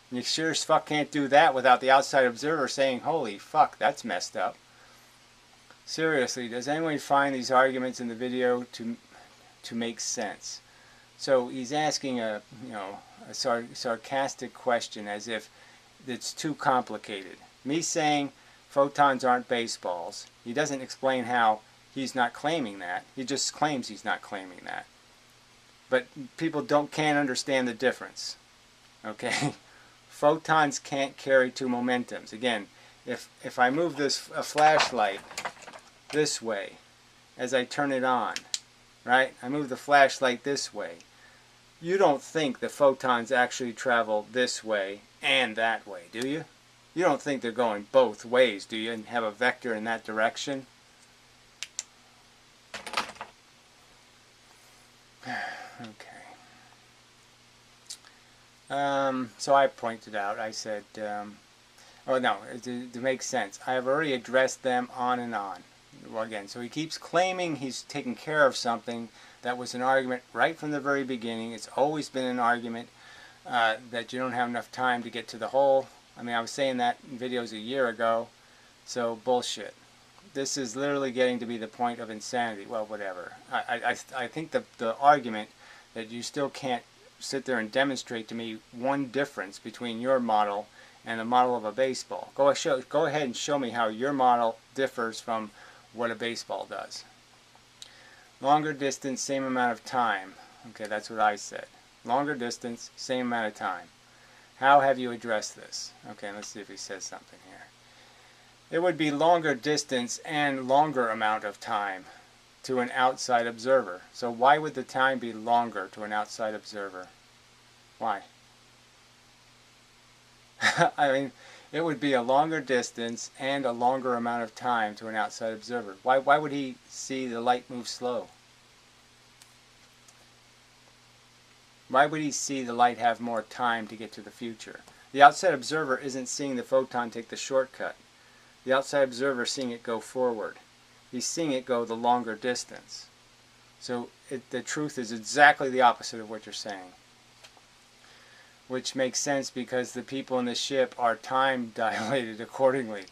And you sure as fuck can't do that without the outside observer saying, holy fuck, that's messed up. Seriously, does anyone find these arguments in the video to make sense? So he's asking a sarcastic question as if it's too complicated. Me saying photons aren't baseballs. He doesn't explain how he's not claiming that. He just claims he's not claiming that. But people can't understand the difference. Okay? Photons can't carry two momentums. Again, if I move a flashlight this way as I turn it on, right? I move the flashlight this way. You don't think the photons actually travel this way and that way, do you? You don't think they're going both ways, do you? And have a vector in that direction? Okay. So I pointed out, I said, oh no, to make sense, I have already addressed them on and on. Well, again, so he keeps claiming he's taking care of something that was an argument right from the very beginning. It's always been an argument that you don't have enough time to get to the whole. I mean, I was saying that in videos a year ago, so bullshit. This is literally getting to be the point of insanity. Well, whatever. I think the argument that you still can't sit there and demonstrate to me one difference between your model and the model of a baseball. Go ahead and show me how your model differs from what a baseball does. Longer distance, same amount of time. Okay, that's what I said. Longer distance, same amount of time. How have you addressed this? Okay, let's see if he says something here. It would be longer distance and longer amount of time to an outside observer. So why would the time be longer to an outside observer? Why? I mean, it would be a longer distance and a longer amount of time to an outside observer. Why would he see the light move slow? Why would he see the light have more time to get to the future? The outside observer isn't seeing the photon take the shortcut. The outside observer is seeing it go forward. He's seeing it go the longer distance. So the truth is exactly the opposite of what you're saying. Which makes sense because the people in the ship are time dilated accordingly.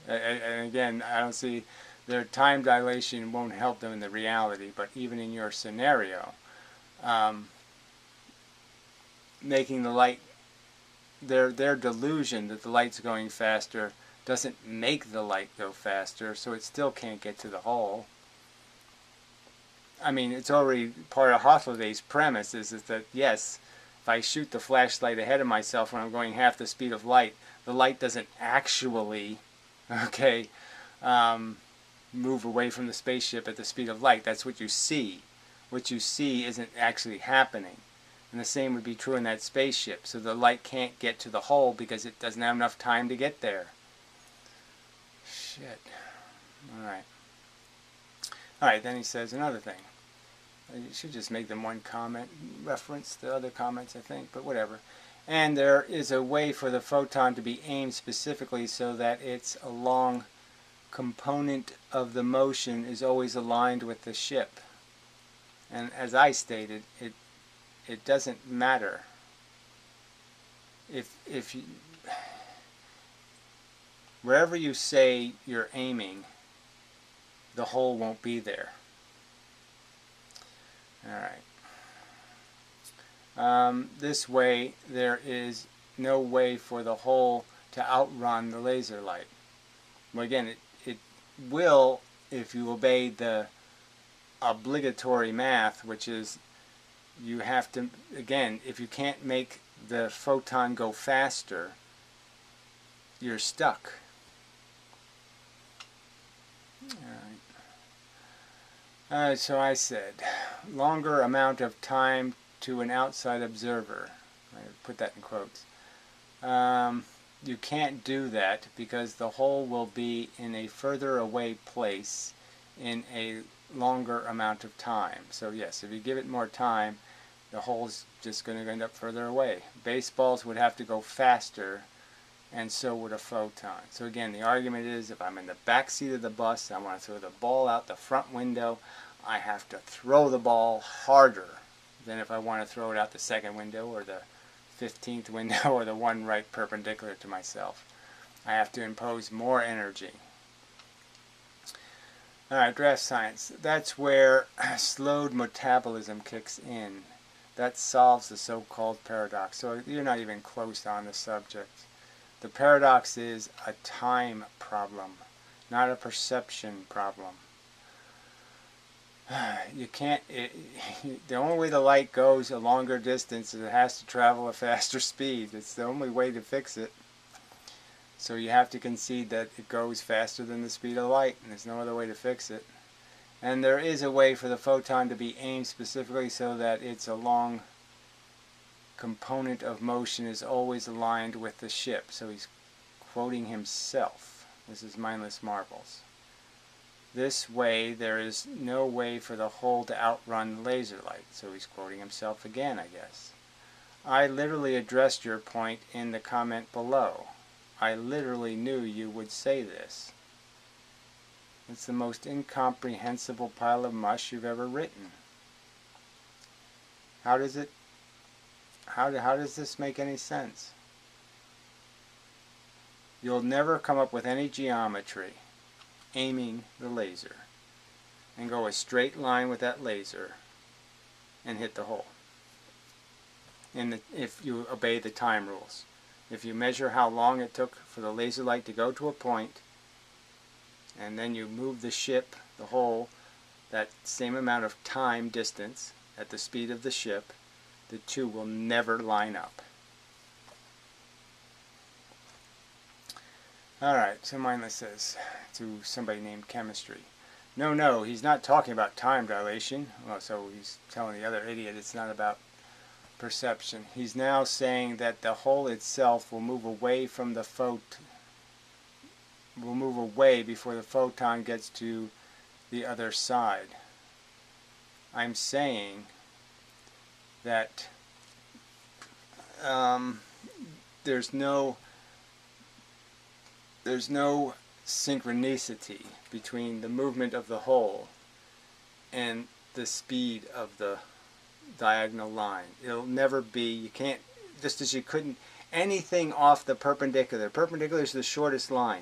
And again, I don't see their time dilation won't help them in the reality, but even in your scenario, making the light their delusion that the light's going faster doesn't make the light go faster, so it still can't get to the hole. I mean, it's already part of Holiday's premise is that, yes, if I shoot the flashlight ahead of myself when I'm going half the speed of light, the light doesn't actually, okay, move away from the spaceship at the speed of light. That's what you see. What you see isn't actually happening. And the same would be true in that spaceship. So the light can't get to the hole because it doesn't have enough time to get there. Shit. Alright. Alright, then he says another thing. You should just make them one comment, reference the other comments, I think, but whatever. And there is a way for the photon to be aimed specifically so that its along component of the motion is always aligned with the ship. And as I stated, it doesn't matter if you, wherever you say you're aiming, the hole won't be there. Alright. This way, there is no way for the hole to outrun the laser light. Well, again, it will if you obey the obligatory math, which is you have to, again, if you can't make the photon go faster, you're stuck. Alright. So I said, longer amount of time to an outside observer. I put that in quotes. You can't do that because the hole will be in a further away place in a longer amount of time. So yes, if you give it more time, the hole's just going to end up further away. Baseballs would have to go faster, and so would a photon. So again, the argument is if I'm in the back seat of the bus, I want to throw the ball out the front window, I have to throw the ball harder than if I want to throw it out the second window or the 15th window or the one right perpendicular to myself. I have to impose more energy. Alright, draft science. That's where slowed metabolism kicks in. That solves the so-called paradox. So you're not even close on the subject. The paradox is a time problem, not a perception problem. You can't, the only way the light goes a longer distance is it has to travel a faster speed. It's the only way to fix it. So you have to concede that it goes faster than the speed of light, and there's no other way to fix it. And there is a way for the photon to be aimed specifically so that its along component of motion is always aligned with the ship. So he's quoting himself. This is Mindless Marvels. This way, there is no way for the hole to outrun laser light. So he's quoting himself again, I guess. I literally addressed your point in the comment below. I literally knew you would say this. It's the most incomprehensible pile of mush you've ever written. How does this make any sense? You'll never come up with any geometry aiming the laser and go a straight line with that laser and hit the hole. If you obey the time rules. If you measure how long it took for the laser light to go to a point, and then you move the ship, the hole, that same amount of time distance at the speed of the ship, the two will never line up. Alright, so Mindless says to somebody named Chemistry, no, he's not talking about time dilation. Well, so he's telling the other idiot it's not about perception. He's now saying that the hole itself will move away from the will move away before the photon gets to the other side. I'm saying that there's no synchronicity between the movement of the hole and the speed of the diagonal line. It'll never be, you can't, just as you couldn't, anything off the perpendicular. Perpendicular is the shortest line.